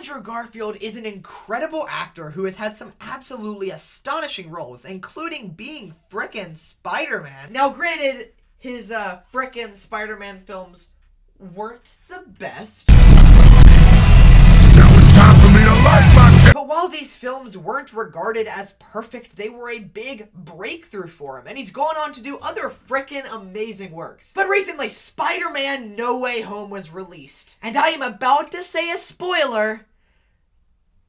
Andrew Garfield is an incredible actor who has had some absolutely astonishing roles, including being frickin' Spider-Man. Now, granted, his frickin' Spider-Man films weren't the best. But while these films weren't regarded as perfect, they were a big breakthrough for him, and he's gone on to do other frickin' amazing works. But recently, Spider-Man No Way Home was released, and I am about to say a spoiler,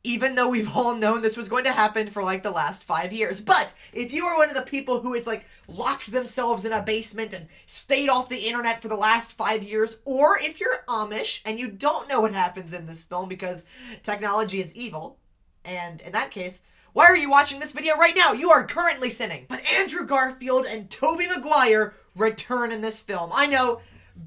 even though we've all known this was going to happen for like the last 5 years. But if you are one of the people who has like locked themselves in a basement and stayed off the internet for the last 5 years, or if you're Amish and you don't know what happens in this film because technology is evil, and in that case, why are you watching this video right now? You are currently sinning. But Andrew Garfield and Tobey Maguire return in this film. I know,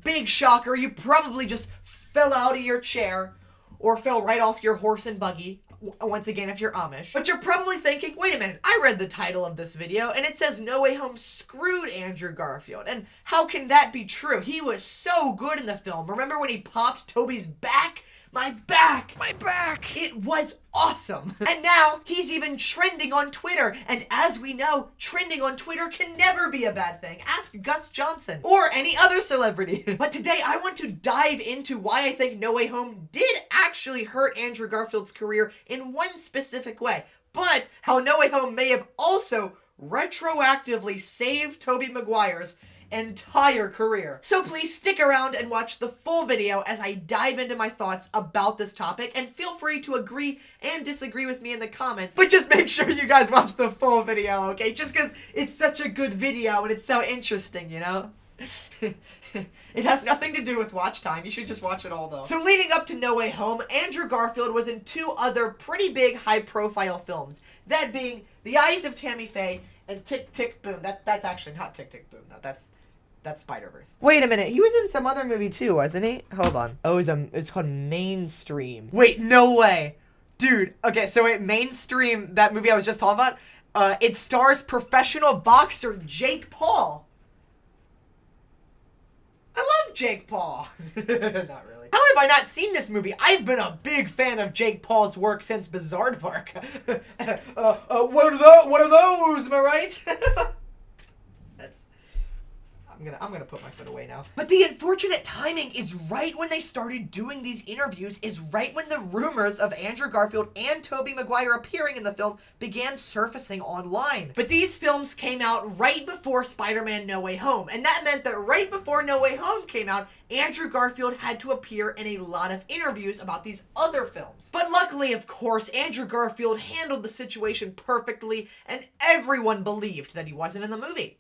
big shocker, you probably just fell out of your chair or fell right off your horse and buggy, once again if you're Amish. But you're probably thinking, wait a minute, I read the title of this video and it says No Way Home screwed Andrew Garfield. And how can that be true? He was so good in the film. Remember when he popped Tobey's back? My back! My back! It was awesome! And now, he's even trending on Twitter. And as we know, trending on Twitter can never be a bad thing. Ask Gus Johnson. Or any other celebrity. But today, I want to dive into why I think No Way Home did actually hurt Andrew Garfield's career in one specific way. But how No Way Home may have also retroactively saved Tobey Maguire's entire career. So please stick around and watch the full video as I dive into my thoughts about this topic, and feel free to agree and disagree with me in the comments, but just make sure you guys watch the full video, okay? Just because it's such a good video and it's so interesting, you know? It has nothing to do with watch time. You should just watch it all, though. So leading up to No Way Home, Andrew Garfield was in 2 other pretty big high-profile films, that being The Eyes of Tammy Faye and Tick, Tick, Boom. That's actually not Tick, Tick, Boom, though. That's Spider-Verse. Wait a minute, he was in some other movie too, wasn't he? Hold on. Oh, it's called Mainstream. Wait, no way. Dude, okay, so Mainstream, that movie I was just talking about, it stars professional boxer Jake Paul. I love Jake Paul. Not really. How have I not seen this movie? I've been a big fan of Jake Paul's work since Bizarrework. What are those, am I right? I'm gonna put my foot away now. But the unfortunate timing is right when they started doing these interviews, is right when the rumors of Andrew Garfield and Tobey Maguire appearing in the film began surfacing online. But these films came out right before Spider-Man No Way Home, and that meant that right before No Way Home came out, Andrew Garfield had to appear in a lot of interviews about these other films. But luckily, of course, Andrew Garfield handled the situation perfectly, and everyone believed that he wasn't in the movie.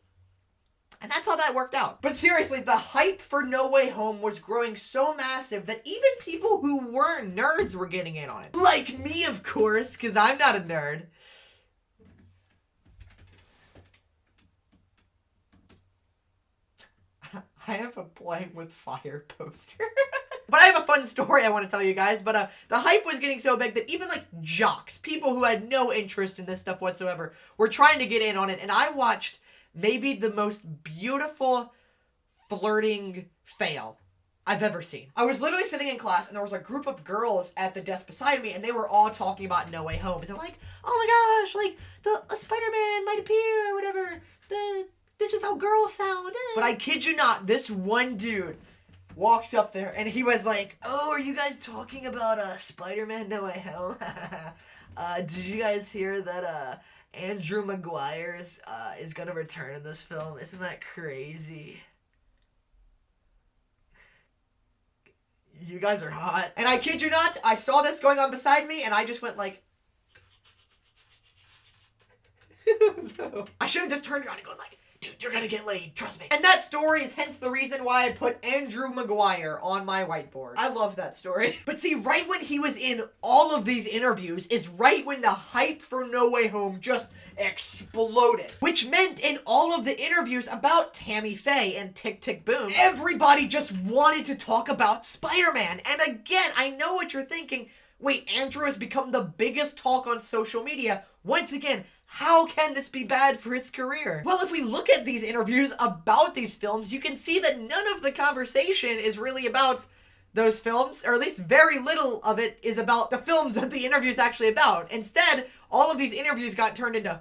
And that's how that worked out. But seriously, the hype for No Way Home was growing so massive that even people who weren't nerds were getting in on it. Like me, of course, because I'm not a nerd. I have a Playing with Fire poster. But I have a fun story I want to tell you guys. But the hype was getting so big that even like jocks, people who had no interest in this stuff whatsoever, were trying to get in on it. And I watched maybe the most beautiful flirting fail I've ever seen. I was literally sitting in class and there was a group of girls at the desk beside me and they were all talking about No Way Home. And they're like, oh my gosh, like the Spider-Man might appear or whatever. This is how girls sound. But I kid you not, this one dude walks up there and he was like, oh, are you guys talking about Spider-Man No Way Home? Did you guys hear that Andrew Maguire is gonna return in this film? Isn't that crazy? You guys are hot. And I kid you not, I saw this going on beside me and I just went like, no. I should have just turned around and gone like, dude, you're gonna get laid, trust me. And that story is hence the reason why I put Andrew Maguire on my whiteboard. I love that story. But see, right when he was in all of these interviews is right when the hype for No Way Home just exploded. Which meant in all of the interviews about Tammy Faye and Tick, Tick, Boom, everybody just wanted to talk about Spider-Man. And again, I know what you're thinking. Wait, Andrew has become the biggest talk on social media. Once again, how can this be bad for his career? Well, if we look at these interviews about these films, you can see that none of the conversation is really about those films, or at least very little of it, is about the films that the interview is actually about. Instead, all of these interviews got turned into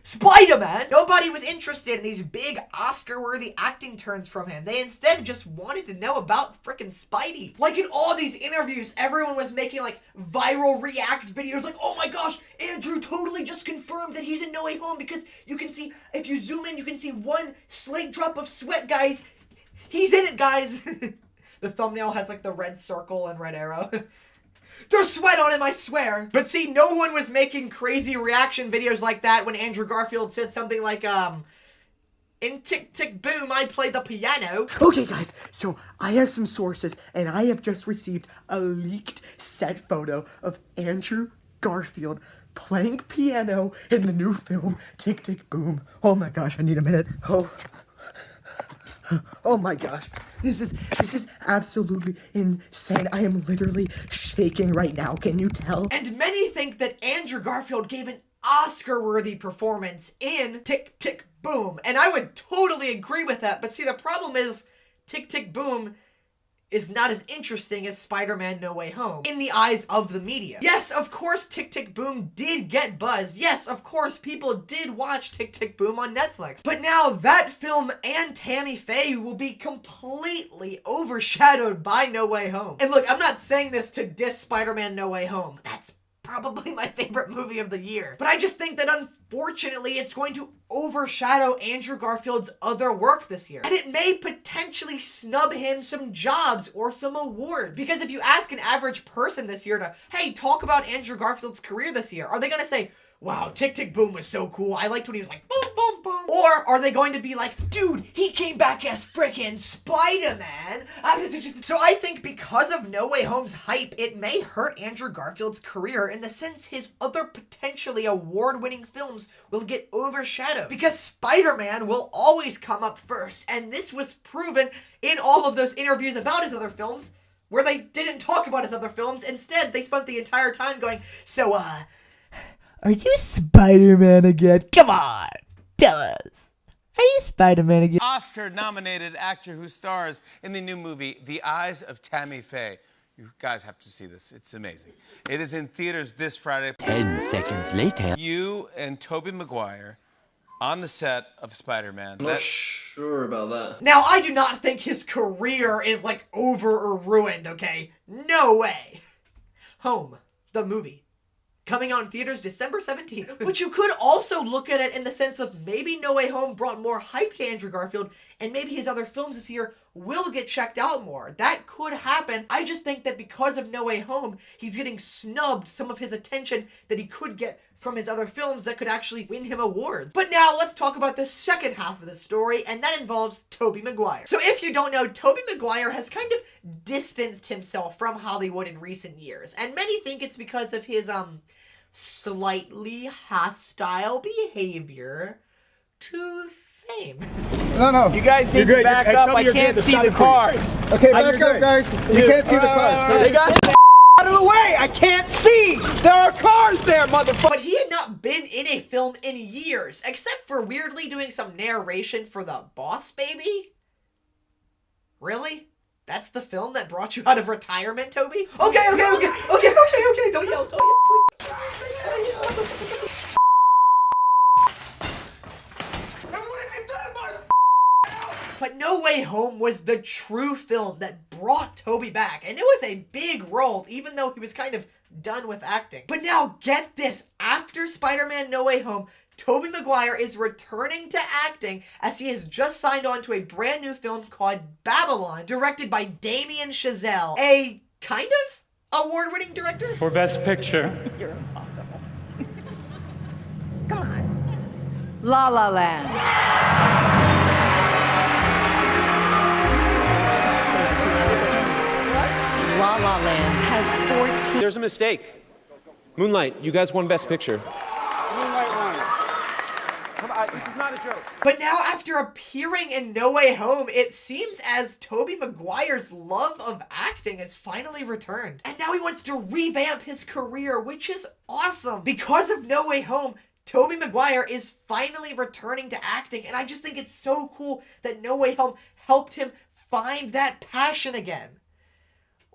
Spider-Man. Nobody was interested in these big Oscar-worthy acting turns from him. They instead just wanted to know about frickin' Spidey. Like in all these interviews, everyone was making like viral react videos like, oh my gosh, Andrew totally just confirmed that he's in No Way Home, because you can see, if you zoom in, you can see one slight drop of sweat, guys. He's in it, guys. The thumbnail has like the red circle and red arrow. There's sweat on him, I swear. But see, no one was making crazy reaction videos like that when Andrew Garfield said something like, in Tick Tick Boom, I play the piano. Okay, guys, so I have some sources, and I have just received a leaked set photo of Andrew Garfield playing piano in the new film, Tick Tick Boom. Oh my gosh, I need a minute. Oh my gosh, this is absolutely insane. I am literally shaking right now, can you tell? And many think that Andrew Garfield gave an Oscar-worthy performance in Tick Tick Boom, and I would totally agree with that, but see, the problem is Tick Tick Boom is not as interesting as Spider-Man No Way Home in the eyes of the media. Yes, of course Tick Tick Boom did get buzz. Yes, of course people did watch Tick Tick Boom on Netflix. But now that film and Tammy Faye will be completely overshadowed by No Way Home. And look, I'm not saying this to diss Spider-Man No Way Home. That's probably my favorite movie of the year. But I just think that unfortunately it's going to overshadow Andrew Garfield's other work this year. And it may potentially snub him some jobs or some awards. Because if you ask an average person this year to, hey, talk about Andrew Garfield's career this year, are they gonna say, wow, Tick Tick Boom was so cool, I liked when he was like, boom, boom, boom? Or are they going to be like, dude, he came back as frickin' Spider-Man? So I think because of No Way Home's hype, it may hurt Andrew Garfield's career in the sense his other potentially award-winning films will get overshadowed. Because Spider-Man will always come up first, and this was proven in all of those interviews about his other films, where they didn't talk about his other films. Instead, they spent the entire time going, so, are you Spider-Man again? Come on, tell us. Are you Spider-Man again? Oscar-nominated actor who stars in the new movie, The Eyes of Tammy Faye. You guys have to see this. It's amazing. It is in theaters this Friday. 10 seconds later. You and Tobey Maguire on the set of Spider-Man. I'm not sure about that. Now, I do not think his career is, like, over or ruined, okay? No way. Home, the movie. Coming out in theaters December 17th. But you could also look at it in the sense of maybe No Way Home brought more hype to Andrew Garfield, and maybe his other films this year will get checked out more. That could happen. I just think that because of No Way Home, he's getting snubbed some of his attention that he could get from his other films that could actually win him awards. But now let's talk about the second half of the story, and that involves Tobey Maguire. So if you don't know, Tobey Maguire has kind of distanced himself from Hollywood in recent years, and many think it's because of his, slightly hostile behavior to fame. No. You guys need to back up. I can't see the cars. Okay, back up, guys. You can't see the cars. They got out of the way. I can't see. There are cars there, motherfucker. But he had not been in a film in years, except for weirdly doing some narration for The Boss Baby. Really? That's the film that brought you out of retirement, Tobey? Okay. Don't yell, please. But No Way Home was the true film that brought Tobey back, and it was a big role, even though he was kind of done with acting. But now, get this, after Spider-Man No Way Home, Tobey Maguire is returning to acting as he has just signed on to a brand new film called Babylon, directed by Damien Chazelle, a kind of award-winning director. For Best Picture. You're impossible. Come on. La La Land. La La Land has 14. There's a mistake. Moonlight, you guys won Best Picture. Moonlight won. Come on, this is not a joke. But now, after appearing in No Way Home, it seems as Tobey Maguire's love of acting has finally returned. And now he wants to revamp his career, which is awesome. Because of No Way Home, Tobey Maguire is finally returning to acting, and I just think it's so cool that No Way Home helped him find that passion again.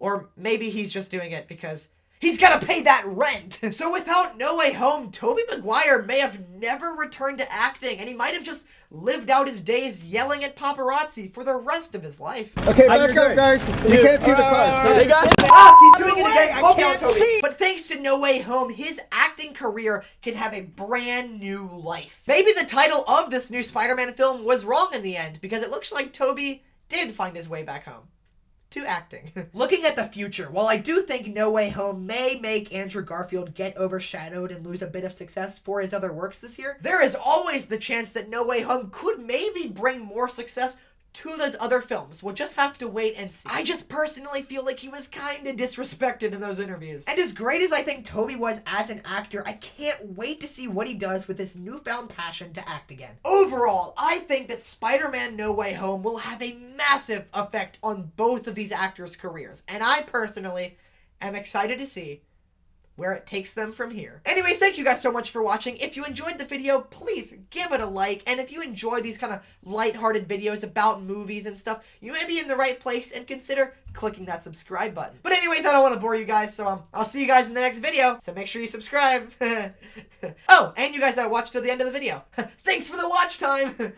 Or maybe he's just doing it because he's gotta pay that rent. So without No Way Home, Tobey Maguire may have never returned to acting, and he might have just lived out his days yelling at paparazzi for the rest of his life. Okay, back up, guys. You can't see the car. They got Ah, he's doing it again. I Calm down, can't Tobey. see. But thanks to No Way Home, his acting career can have a brand new life. Maybe the title of this new Spider-Man film was wrong in the end, because it looks like Tobey did find his way back home. To acting. Looking at the future, while I do think No Way Home may make Andrew Garfield get overshadowed and lose a bit of success for his other works this year, there is always the chance that No Way Home could maybe bring more success to those other films. We'll just have to wait and see. I just personally feel like he was kinda disrespected in those interviews. And as great as I think Tobey was as an actor, I can't wait to see what he does with his newfound passion to act again. Overall, I think that Spider-Man No Way Home will have a massive effect on both of these actors' careers. And I personally am excited to see where it takes them from here. Anyways, thank you guys so much for watching. If you enjoyed the video, please give it a like. And if you enjoy these kind of lighthearted videos about movies and stuff, you may be in the right place and consider clicking that subscribe button. But anyways, I don't want to bore you guys, so I'll see you guys in the next video. So make sure you subscribe. Oh, and you guys that watched till the end of the video. Thanks for the watch time.